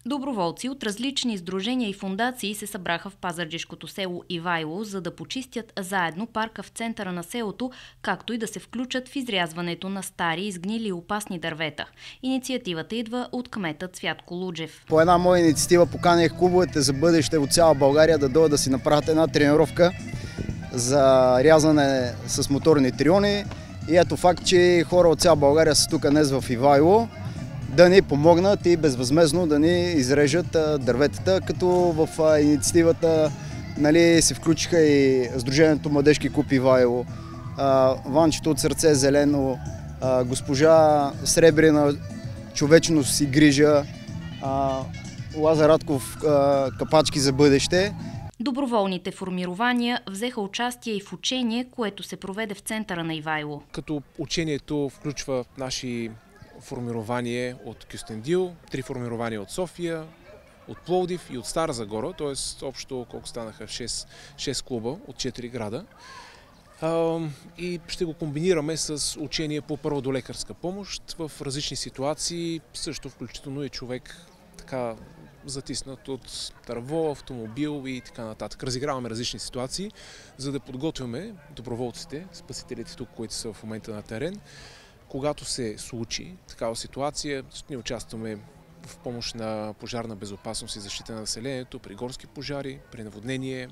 Доброволци от различни сдружения и фондации се събраха в пазарджишкото село Ивайло, за да почистят заедно парка в центъра на селото, както и да се включат в изрязването на стари, изгнили и опасни дървета. Инициативата идва от кмета Цвятко Луджев. По една моя инициатива поканих клубовете за бъдеще от цяла България да дойдат да си направят една тренировка за рязане с моторни триони. И ето факт, че хора от цяла България са тук днес в Ивайло да ни помогнат и безвъзмездно да ни изрежат дърветата, като в инициативата се включиха и Сдружението Младежки клуб Ивайло, Ванчето от Сърце зелено, госпожа Сребрена човечност и грижа, Лазар Радков Капачки за бъдеще. Доброволните формирования взеха участие и в учение, което се проведе в центъра на Ивайло. Като учението включва наши формирование от Кюстендил, 3 формирования от София, от Пловдив и от Стара Загора, т.е. общо колко станаха 6 клуба от 4 града. И ще го комбинираме с учение по първодолекарска помощ в различни ситуации, също включително и човек така затиснат от дърво, автомобил и така нататък. Разиграваме различни ситуации, за да подготвяме доброволците, спасителите тук, които са в момента на терен. Когато се случи такава ситуация, ние участваме в помощ на пожарна безопасност и защита на населението, при горски пожари, при наводнение,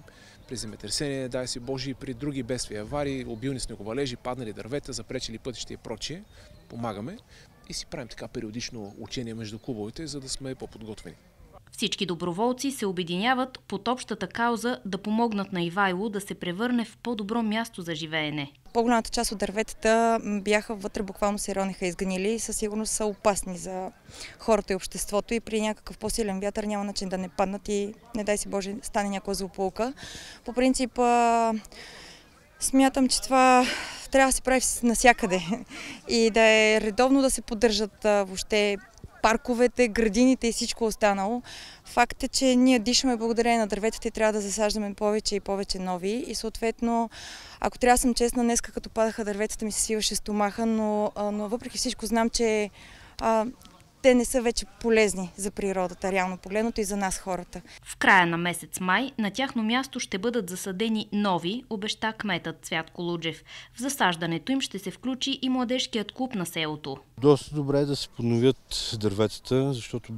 при земетресение, дай си Боже, и при други бедствия, аварии, обилни снеговалежи, паднали дървета, запречили пътища и прочие. Помагаме и си правим така периодично учение между клубовете, за да сме по-подготвени. Всички доброволци се обединяват под общата кауза да помогнат на Ивайло да се превърне в по-добро място за живеене. По-голямата част от дърветата бяха вътре, буквално се ронеха изгнили и със сигурност са опасни за хората и обществото и при някакъв по-силен вятър няма начин да не паднат и не дай си Боже стане някаква злополука. По принцип смятам, че това трябва да се прави навсякъде и да е редовно да се поддържат въобще парковете, градините и всичко останало. Факт е, че ние дишаме благодарение на дърветата и трябва да засаждаме повече и повече нови. И съответно, ако трябва да съм честна, днес като падаха дърветата ми се свиваше стомаха, но въпреки всичко знам, че те не са вече полезни за природата, реално погледното и за нас хората. В края на месец май на тяхно място ще бъдат засадени нови, обеща кметът Цвятко Луджев. В засаждането им ще се включи и младежкият клуб на селото. Доста добре е да се подновят дърветата, защото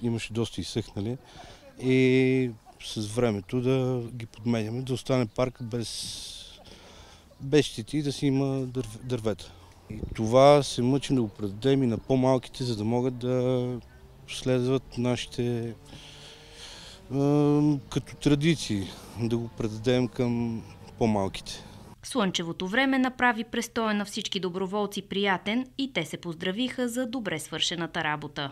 имаше доста изсъхнали и с времето да ги подменяме, да остане парк без щити и да си има дървета. И това се мъчим да го предадем и на по-малките, за да могат да следват нашите като традиции, да го предадем към по-малките. Слънчевото време направи престоя на всички доброволци приятен и те се поздравиха за добре свършената работа.